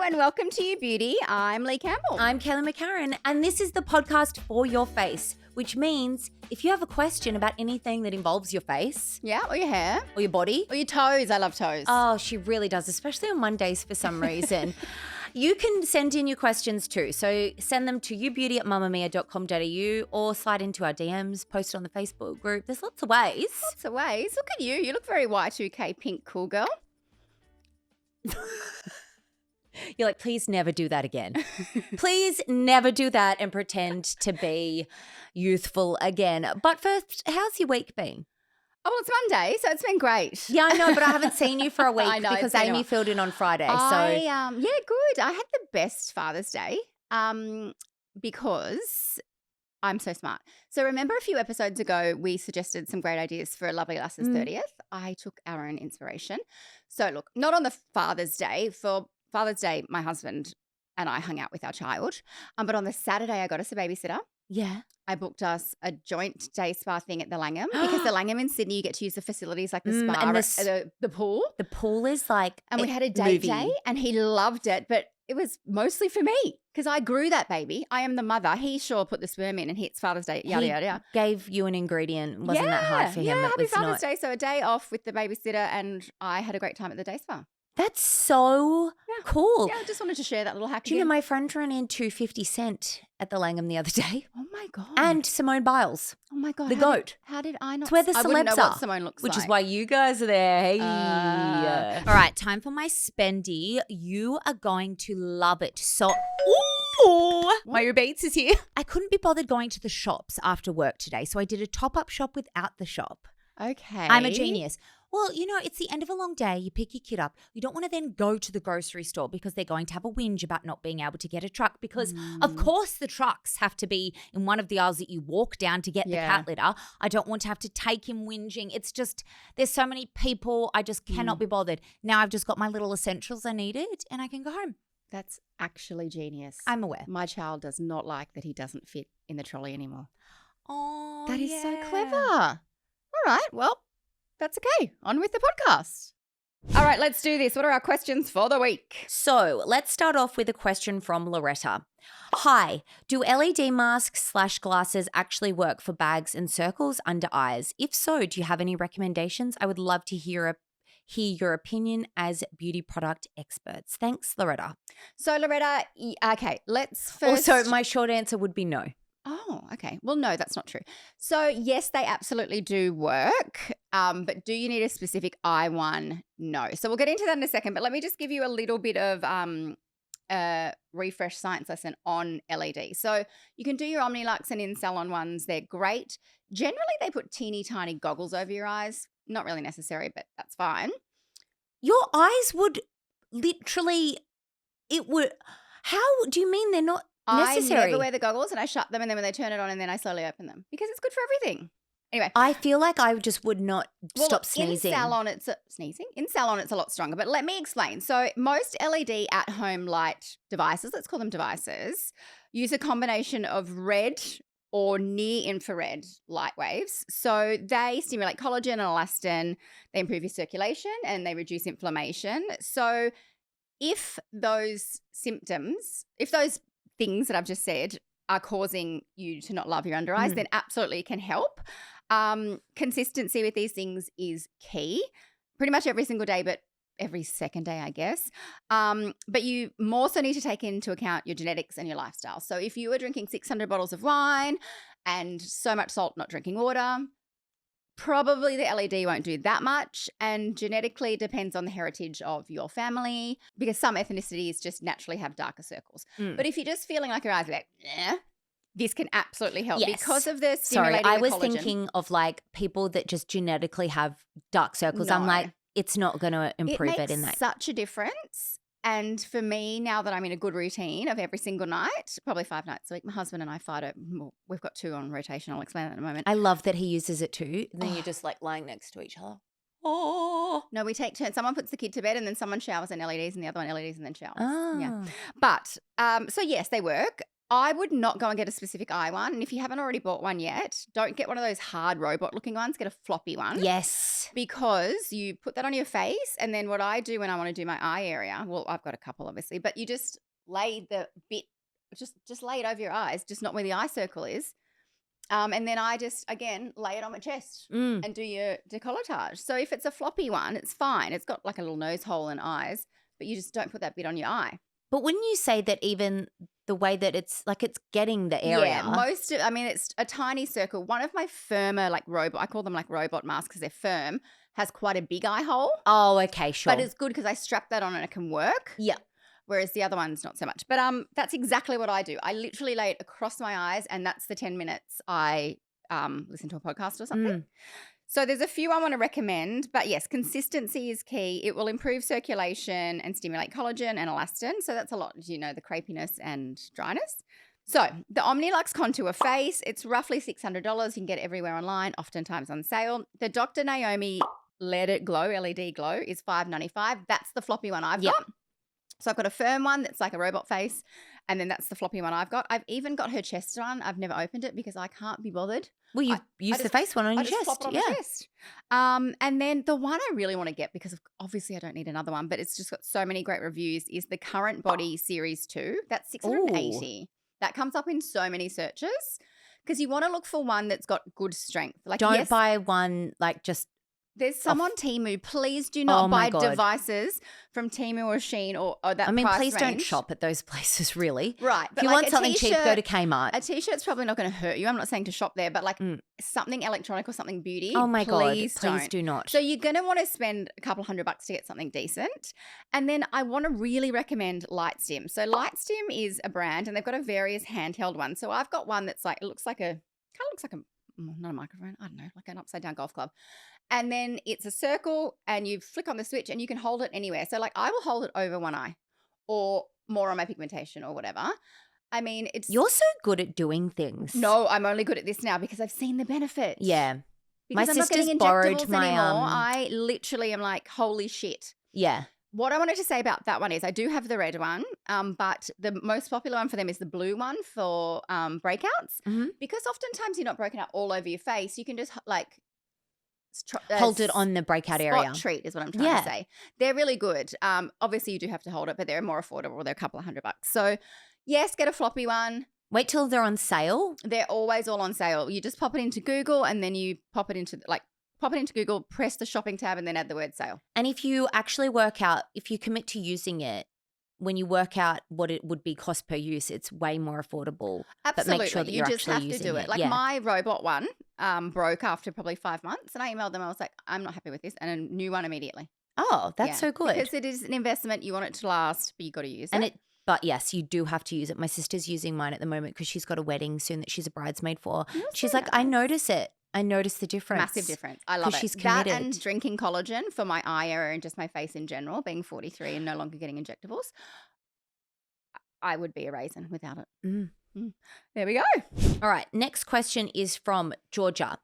and welcome to You Beauty. I'm Leigh Campbell. I'm Kelly McCarren, and this is the podcast for your face, which means if you have a question about anything that involves your face Yeah, or your hair. or your body. Or your toes. I love toes. Oh, she really does, especially on Mondays for some reason. You can send in your questions too. So send them to youbeauty@mamamia.com.au or slide into our DMs, post it on the Facebook group. There's lots of ways. Lots of ways. Look at you. You look very Y2K pink cool girl. You're like, please never do that again. Please never do that and pretend to be youthful again. But first, how's your week been? Oh, well, it's Monday, so it's been great. Yeah, I know, but I haven't seen you for a week I know, because it's been a Amy while. filled in on Friday. Yeah, good. I had the best Father's Day because I'm so smart. So remember a few episodes ago, we suggested some great ideas for a lovely lass's 30th. I took our own inspiration. So look, not on the Father's Day. For Father's Day, my husband and I hung out with our child. But on the Saturday, I got us a babysitter. Yeah. I booked us a joint day spa thing at the Langham because the Langham in Sydney, you get to use the facilities like the spa and and the pool. The pool is like And we had a date day and he loved it, but it was mostly for me because I grew that baby. I am the mother. He sure put the sperm in and it's Father's Day, yada, yada, yada. Gave you an ingredient. Wasn't that hard for him? Yeah, It happy was Father's not. Day. So a day off with the babysitter and I had a great time at the day spa. That's so cool. Yeah, I just wanted to share that little hack Do you know again. my friend ran into 50 Cent at the Langham the other day? Oh my God. And Simone Biles, oh my God. the goat. How did I not? It's where the I wouldn't celebs know are, what Simone looks which like. is why you guys are there. Hey. All right, time for my spendy. You are going to love it. So, ooh, my Uber Eats is here. I couldn't be bothered going to the shops after work today, so I did a top-up shop without the shop. Okay. I'm a genius. Well, you know, it's the end of a long day. You pick your kid up. You don't want to then go to the grocery store because they're going to have a whinge about not being able to get a truck because, of course, the trucks have to be in one of the aisles that you walk down to get the cat litter. I don't want to have to take him whinging. It's just there's so many people. I just cannot be bothered. Now I've just got my little essentials I needed and I can go home. That's actually genius. I'm aware. My child does not like that he doesn't fit in the trolley anymore. Oh, That is so clever. All right, well, that's okay. On with the podcast. All right, let's do this. What are our questions for the week? So let's start off with a question from Loretta. Hi, do LED masks/glasses actually work for bags and circles under eyes? If so, do you have any recommendations? I would love to hear your opinion as beauty product experts. Thanks, Loretta. So, Loretta, okay, let's first. Also, my short answer would be no. Oh, okay. Well, no, that's not true. So, yes, they absolutely do work. But do you need a specific eye one? No. So we'll get into that in a second. But let me just give you a little bit of refresh science lesson on LED. So you can do your Omnilux and in-salon ones. They're great. Generally, they put teeny tiny goggles over your eyes. Not really necessary, but that's fine. Your eyes would literally, how do you mean they're not necessary? I never wear the goggles and I shut them and then when they turn it on and then I slowly open them because it's good for everything. Anyway. I feel like I just would not stop sneezing. In salon, it's a lot stronger. But let me explain. So most LED at-home light devices, let's call them devices, use a combination of red or near-infrared light waves. So they stimulate collagen and elastin. They improve your circulation and they reduce inflammation. So if those things that I've just said are causing you to not love your under eyes, then absolutely it can help. Consistency with these things is key. Pretty much every single day, but every second day, I guess. But you more so need to take into account your genetics and your lifestyle. So if you are drinking 600 bottles of wine and so much salt, not drinking water, probably the LED won't do that much. And genetically it depends on the heritage of your family because some ethnicities just naturally have darker circles. But if you're just feeling like your eyes are like, this can absolutely help because of the stimulating Sorry, I the was collagen. thinking of like people that just genetically have dark circles. No. I'm like, it's not going to improve it in that. It makes such a difference. And for me, now that I'm in a good routine of every single night, probably 5 nights a week, my husband and I fight it. Well, we've got 2 on rotation. I'll explain that in a moment. I love that he uses it too. And then you're just like lying next to each other. Oh. No, we take turns. Someone puts the kid to bed and then someone showers in LEDs and the other one LEDs and then showers. Oh. Yeah. But, so yes, they work. I would not go and get a specific eye one. And if you haven't already bought one yet, don't get one of those hard robot-looking ones. Get a floppy one. Yes. Because you put that on your face, and then what I do when I want to do my eye area, well, I've got a couple obviously, but you just lay the bit, just lay it over your eyes, just not where the eye circle is. And then I just, again, lay it on my chest and do your décolletage. So if it's a floppy one, it's fine. It's got like a little nose hole and eyes, but you just don't put that bit on your eye. But wouldn't you say that even the way that it's getting the area? Yeah, it's a tiny circle. One of my firmer robot, I call them like robot masks because they're firm, has quite a big eye hole. Oh, okay, sure. But it's good because I strap that on and it can work. Yeah. Whereas the other one's not so much. But that's exactly what I do. I literally lay it across my eyes, and that's the 10 minutes I listen to a podcast or something. So there's a few I want to recommend, but yes, consistency is key. It will improve circulation and stimulate collagen and elastin. So that's a lot, the crepiness and dryness. So the Omnilux Contour Face, it's roughly $600. You can get it everywhere online, oftentimes on sale. The Dr. Naomi Let It Glow, LED Glow, is $5.95. That's the floppy one I've got. So I've got a firm one that's like a robot face, and then that's the floppy one I've got. I've even got her chest one. I've never opened it because I can't be bothered. Well, you use the face one on your chest. Flop it on my chest. And then the one I really want to get, because obviously I don't need another one, but it's just got so many great reviews, is the Current Body Series 2. That's $680. Ooh. That comes up in so many searches because you want to look for one that's got good strength. Don't buy one just. There's some on Temu. Please do not buy devices from Temu or Shein or that price range. Please don't shop at those places, really. Right. If you want something cheap, go to Kmart. A T-shirt's probably not going to hurt you. I'm not saying to shop there, but something electronic or something beauty, oh my God, please do not. So you're going to want to spend a couple $100 to get something decent. And then I want to really recommend Lightstim. So Lightstim is a brand, and they've got a various handheld one. So I've got one that's it looks like a not a microphone, I don't know, like an upside down golf club. And then it's a circle, and you flick on the switch and you can hold it anywhere. So I will hold it over one eye or more on my pigmentation or whatever. I mean, You're so good at doing things. No, I'm only good at this now because I've seen the benefits. Yeah. Because my I'm sister's not getting borrowed injectables my anymore. I literally am like, holy shit. Yeah. What I wanted to say about that one is I do have the red one, but the most popular one for them is the blue one for breakouts. Because oftentimes you're not broken out all over your face. You can just hold it on the breakout area. Spot treat is what I'm trying to say. They're really good. Obviously you do have to hold it, but they're more affordable. They're a couple of $100. So yes, get a floppy one. Wait till they're on sale. They're always all on sale. You just pop it into Google, and then you pop it into Google, press the shopping tab, and then add the word sale. And if you actually if you commit to using it, when you work out what it would be cost per use, it's way more affordable. Absolutely. But make sure that you just have to do it. My robot one broke after probably 5 months, and I emailed them. I was like, I'm not happy with this, and a new one immediately. Oh, that's so good. Because it is an investment. You want it to last, but you got to use it. But yes, you do have to use it. My sister's using mine at the moment because she's got a wedding soon that she's a bridesmaid for. She's like, I notice it. I notice the difference. Massive difference. I love it. She's committed. That and drinking collagen for my eye area and just my face in general, being 43 and no longer getting injectables, I would be a raisin without it. There we go. All right. Next question is from Georgia.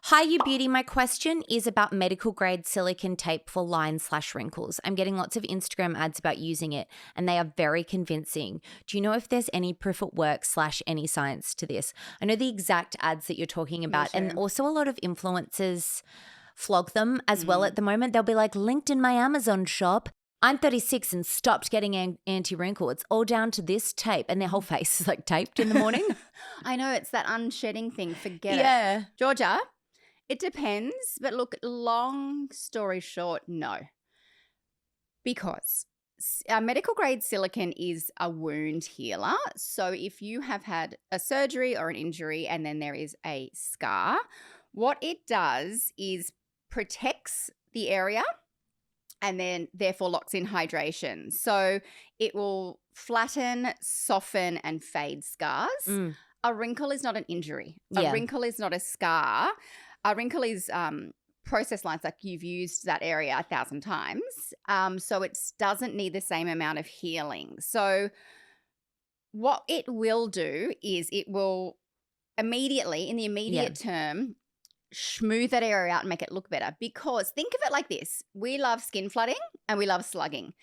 Hi, you beauty. My question is about medical grade silicone tape for lines/wrinkles. I'm getting lots of Instagram ads about using it, and they are very convincing. Do you know if there's any proof it works / any science to this? I know the exact ads that you're talking about, and also a lot of influencers flog them as well at the moment. They'll be like, linked in my Amazon shop. I'm 36 and stopped getting anti-wrinkle. It's all down to this tape. And their whole face is taped in the morning. I know, it's that unshedding thing. Forget it. Georgia, it depends. But look, long story short, no. Because medical grade silicone is a wound healer. So if you have had a surgery or an injury and then there is a scar, what it does is protects the area and then therefore locks in hydration. So it will flatten, soften, and fade scars. A wrinkle is not an injury. A wrinkle is not a scar. A wrinkle is process lines, like you've used that area 1,000 times. So it doesn't need the same amount of healing. So what it will do is it will immediately, in the immediate term, smooth that area out and make it look better. Because think of it like this. We love skin flooding and we love slugging.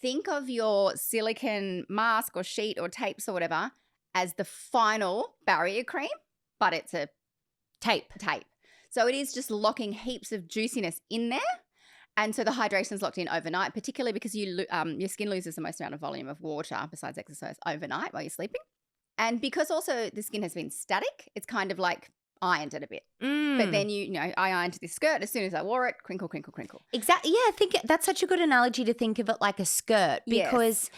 Think of your silicone mask or sheet or tapes or whatever as the final barrier cream, but it's a Tape. So it is just locking heaps of juiciness in there. And so the hydration is locked in overnight, particularly because your skin loses the most amount of volume of water besides exercise overnight while you're sleeping. And because also the skin has been static, it's kind of like ironed it a bit. But then, I ironed this skirt. As soon as I wore it, crinkle, crinkle, crinkle. Exactly. Yeah, I think that's such a good analogy to think of it like a skirt because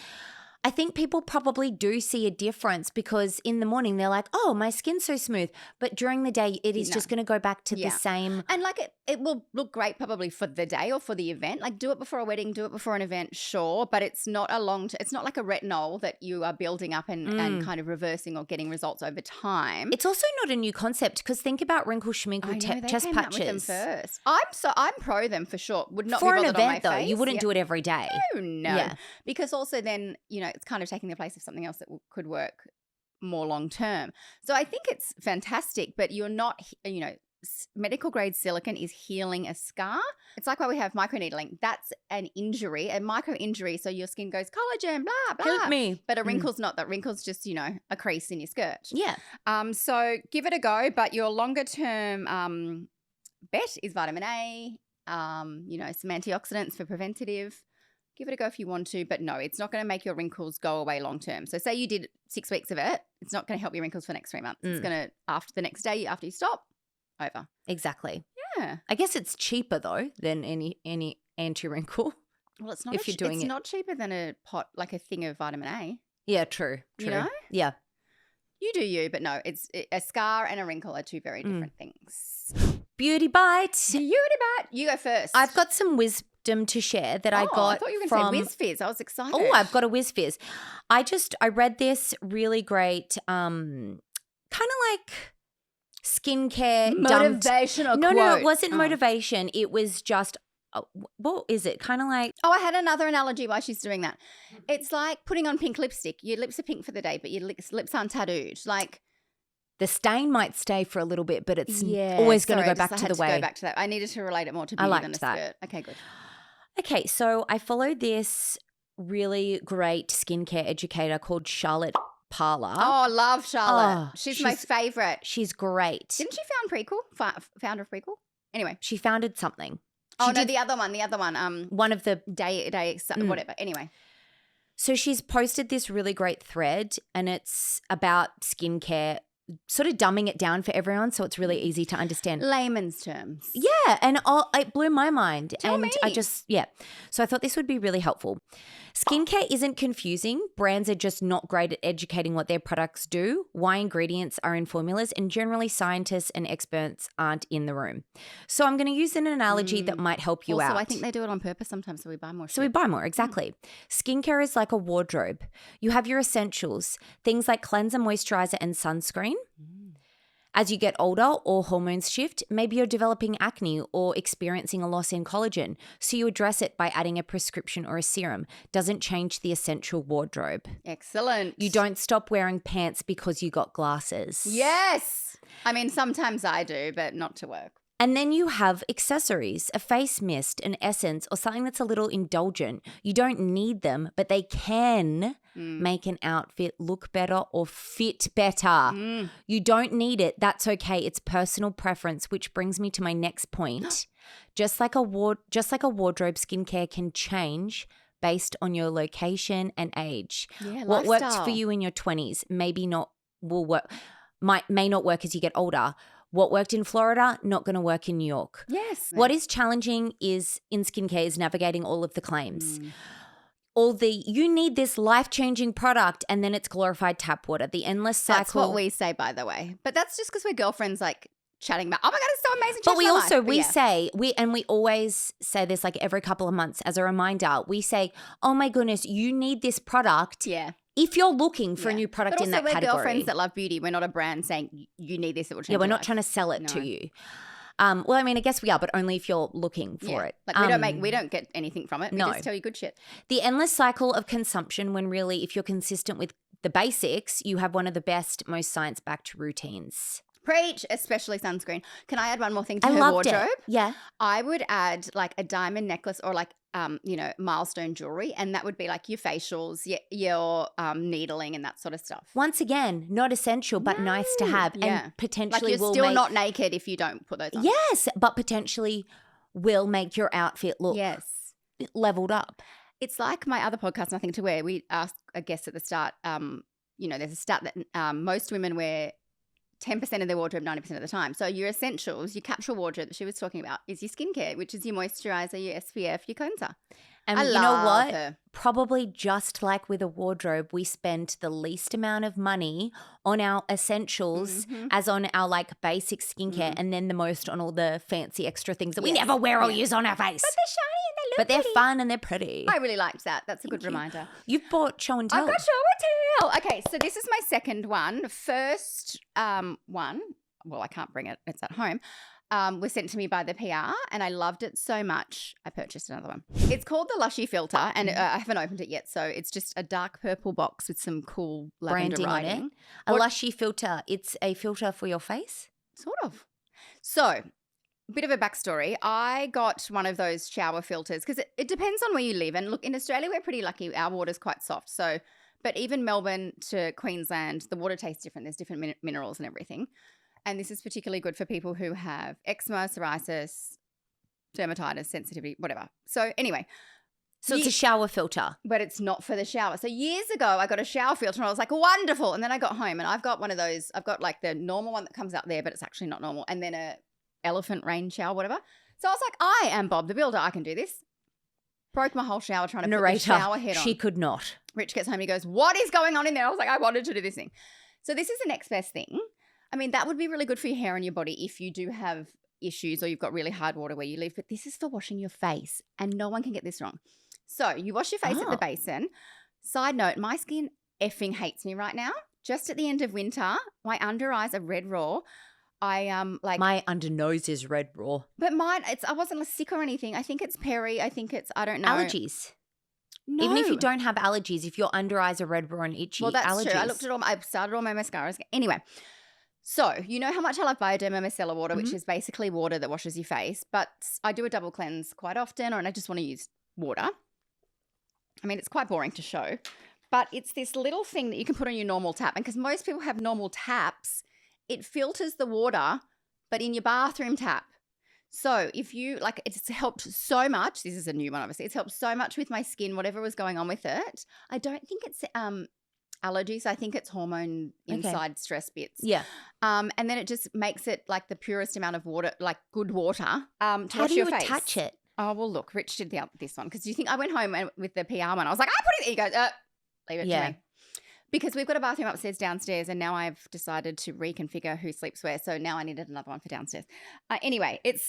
I think people probably do see a difference because in the morning they're like, oh, my skin's so smooth. But during the day, it is just going to go back to the same. And like it will look great probably for the day or for the event. Like do it before a wedding, do it before an event, sure. But it's not it's not like a retinol that you are building up and kind of reversing or getting results over time. It's also not a new concept because think about wrinkle schminkle chest patches. With them first. I'm pro them for sure. Would not for be an bothered event on my though. face. You wouldn't do it every day. No. Yeah. Because also then, it's kind of taking the place of something else that could work more long term. So I think it's fantastic, but you're not, medical grade silicone is healing a scar. It's like why we have microneedling. That's an injury, a micro injury. So your skin goes collagen, blah, blah. Help me. But a wrinkle's not that. Wrinkle's just, a crease in your skirt. Yeah. So give it a go, but your longer term bet is vitamin A, some antioxidants for preventative. Give it a go if you want to, but no, it's not going to make your wrinkles go away long term. So say you did 6 weeks of it, it's not going to help your wrinkles for the next 3 months. It's going to, after the next day, after you stop, over. Exactly. Yeah. I guess it's cheaper though than any anti-wrinkle. Well, it's not. If you're doing it's not cheaper than a pot, like a thing of vitamin A. Yeah, true. You know? Yeah. You do you, but no, a scar and a wrinkle are two very different things. Beauty bite. Beauty bite. You go first. I've got some wisdom to share that I got I thought you were from going to say Whiz Fizz. I was excited. Oh, I've got a Whiz Fizz. I read this really great kind of like skincare motivational quote. No, it wasn't motivation. It was just what is it? Kind of like I had another analogy while she's doing that. It's like putting on pink lipstick. Your lips are pink for the day, but your lips aren't tattooed. Like the stain might stay for a little bit, but it's always going to go back to the way. Go back to that. I needed to relate it more to beauty than a skirt. Okay, good. Okay, so I followed this really great skincare educator called Charlotte Parler. Oh, love Charlotte. She's my favourite. She's great. Didn't she found Prequel? Founder of Prequel? Anyway. She founded something. The other one. One of the day whatever. Anyway. So she's posted this really great thread and it's about skincare, sort of dumbing it down for everyone so it's really easy to understand. Layman's terms. Yeah, and it blew my mind. Tell me. So I thought this would be really helpful. Skincare isn't confusing. Brands are just not great at educating what their products do, why ingredients are in formulas, and generally scientists and experts aren't in the room. So I'm going to use an analogy that might help you out. Also, I think they do it on purpose sometimes so we buy more. Exactly. Skincare is like a wardrobe. You have your essentials, things like cleanser, moisturizer, and sunscreen. As you get older or hormones shift, maybe you're developing acne or experiencing a loss in collagen. So you address it by adding a prescription or a serum. Doesn't change the essential wardrobe. Excellent. You don't stop wearing pants because you got glasses. Yes. I mean, sometimes I do, but not to work. And then you have accessories, a face mist, an essence, or something that's a little indulgent. You don't need them, but they can make an outfit look better or fit better. You don't need it. That's okay. It's personal preference, which brings me to my next point. Just like a wardrobe, skincare can change based on your location and age. Yeah, what lifestyle. worked for you in your 20s maybe not will work. May not work as you get older. What worked in Florida, not going to work in New York. Yes. What is challenging is in skincare is navigating all of the claims. You need this life-changing product and then it's glorified tap water, the endless cycle. That's what we say, by the way. But that's just because we're girlfriends like chatting about, oh my God, it's so amazing. But we always say this like every couple of months as a reminder. We say, oh my goodness, you need this product. Yeah. If you're looking for a new product in that category. But also we're girlfriends that love beauty. We're not a brand saying you need this, it will change your we're not life. trying to sell it to you. Well, I mean, I guess we are, but only if you're looking for it. Like we don't get anything from it. We no. just tell you good shit. The endless cycle of consumption when really if you're consistent with the basics, you have one of the best, most science-backed routines. Preach, especially sunscreen. Can I add one more thing to her wardrobe? It. Yeah. I would add like a diamond necklace or like milestone jewelry, and that would be like your facials, your needling and that sort of stuff. Once again, not essential, but nice to have, and potentially like you're will still make, not naked if you don't put those on. Yes, but potentially will make your outfit look leveled up. It's like my other podcast, Nothing to Wear. We asked a guest at the start, there's a stat that most women wear 10% of their wardrobe 90% of the time. So your essentials, your capsule wardrobe that she was talking about is your skincare, which is your moisturizer, your SPF, your cleanser. And you know what? Her. Probably just like with a wardrobe, we spend the least amount of money on our essentials as on our like basic skincare and then the most on all the fancy extra things that we never wear or use on our face. But they're shiny and they look But they're pretty. Fun and they're pretty. I really liked that. That's a good reminder. You've bought show and tell. I've got show and tell. Okay, so this is my second one. First one, well, I can't bring it. It's at home. Was sent to me by the PR and I loved it so much. I purchased another one. It's called the Lushy Filter and I haven't opened it yet. So it's just a dark purple box with some cool lavender branding writing. on it. A Lushy Filter. It's a filter for your face? Sort of. So bit of a backstory. I got one of those shower filters because it depends on where you live. And look, in Australia, we're pretty lucky. Our water's quite soft. So, but even Melbourne to Queensland, the water tastes different. There's different minerals and everything. And this is particularly good for people who have eczema, psoriasis, dermatitis, sensitivity, whatever. So anyway. So it's a shower filter. But it's not for the shower. So years ago, I got a shower filter and I was like, wonderful. And then I got home and I've got one of those. I've got like the normal one that comes out there, but it's actually not normal. And then a elephant rain shower, whatever. So I was like, I am Bob the Builder. I can do this. Broke my whole shower trying to put the shower head on. She could not. Rich gets home and he goes, what is going on in there? I was like, I wanted to do this thing. So this is the next best thing. I mean, that would be really good for your hair and your body if you do have issues or you've got really hard water where you live. But this is for washing your face and no one can get this wrong. So you wash your face at the basin. Side note, my skin effing hates me right now. Just at the end of winter, my under eyes are red raw. My under nose is red raw. But mine, I wasn't sick or anything. I think it's peri. I think it's, I don't know. Allergies. No. Even if you don't have allergies, if your under eyes are red raw and itchy, well, that's allergies. true. I started all my mascaras. Anyway. So, you know how much I love Bioderma micellar water, which is basically water that washes your face, but I do a double cleanse quite often and I just want to use water. I mean, it's quite boring to show, but it's this little thing that you can put on your normal tap. And because most people have normal taps, it filters the water, but in your bathroom tap. So if you, like, it's helped so much. This is a new one, obviously. It's helped so much with my skin, whatever was going on with it. I don't think it's allergies. I think it's hormone inside stress bits. Yeah. And then it just makes it like the purest amount of water, like good water to How wash do your you face. attach it? Oh, well, look, Rich did this one because you think I went home and with the PR one. I was like, I put it. He goes, leave it to me. Because we've got a bathroom upstairs, downstairs, and now I've decided to reconfigure who sleeps where. So now I needed another one for downstairs. Anyway, it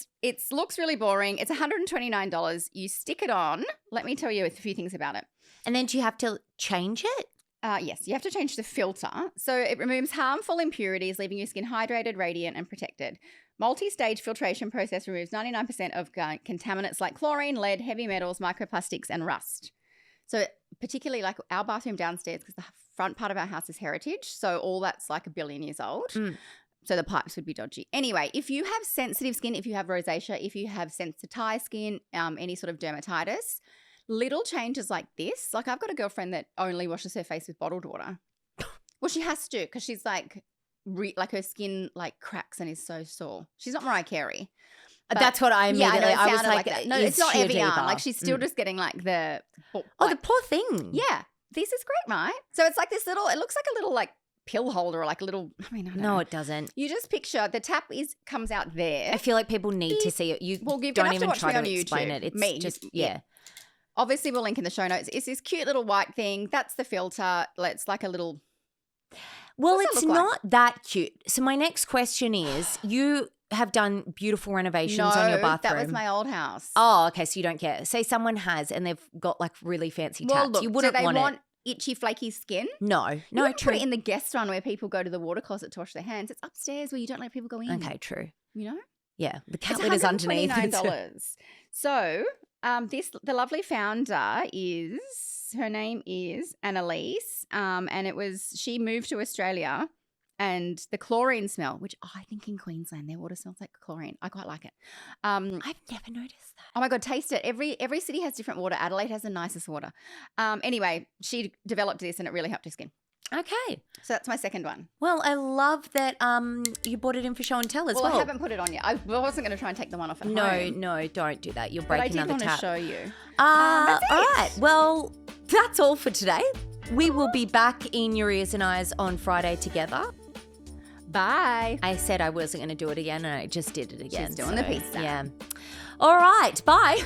looks really boring. It's $129. You stick it on. Let me tell you a few things about it. And then do you have to change it? Yes, you have to change the filter. So it removes harmful impurities, leaving your skin hydrated, radiant, and protected. Multi-stage filtration process removes 99% of contaminants like chlorine, lead, heavy metals, microplastics, and rust. So particularly like our bathroom downstairs, because the front part of our house is heritage, so all that's like 1 billion years old. So the pipes would be dodgy. Anyway, if you have sensitive skin, if you have rosacea, if you have sensitized skin, any sort of dermatitis, little changes like this. Like I've got a girlfriend that only washes her face with bottled water. Well, she has to because she's like her skin like cracks and is so sore. She's not Mariah Carey. That's what I immediately. I was like that. No, it's not Evian. Like she's still just getting like the. The poor thing. Yeah, this is great, right? So it's like this little. It looks like a little like pill holder or like a little. I mean, I don't know. It doesn't. You just picture the tap comes out there. I feel like people need to see it. You don't even try to explain it. It's just yeah. Obviously, we'll link in the show notes. It's this cute little white thing. That's the filter. It's like a little. Well, it's not that cute. So my next question is, you have done beautiful renovations on your bathroom. That was my old house. Oh, okay. So you don't care. Say someone has and they've got like really fancy taps. Look, you wouldn't do they want itchy, flaky skin? No, true. True. Put it in the guest one where people go to the water closet to wash their hands. It's upstairs where you don't let people go in. Okay, true. You know? Yeah, the cat litter is underneath. $129. So the lovely founder her name is Annalise, and she moved to Australia and the chlorine smell, which I think in Queensland their water smells like chlorine. I quite like it. I've never noticed that. Oh my God, taste it. Every city has different water. Adelaide has the nicest water. Anyway, she developed this and it really helped her skin. Okay. So that's my second one. Well, I love that you bought it in for show and tell as well. Well, I haven't put it on yet. I wasn't going to try and take the one off at home. No, don't do that. You'll break another tap. But I did want to show you. All right. Well, that's all for today. We will be back in your ears and eyes on Friday together. Bye. I said I wasn't going to do it again and I just did it again. She's doing the pizza. Yeah. All right. Bye.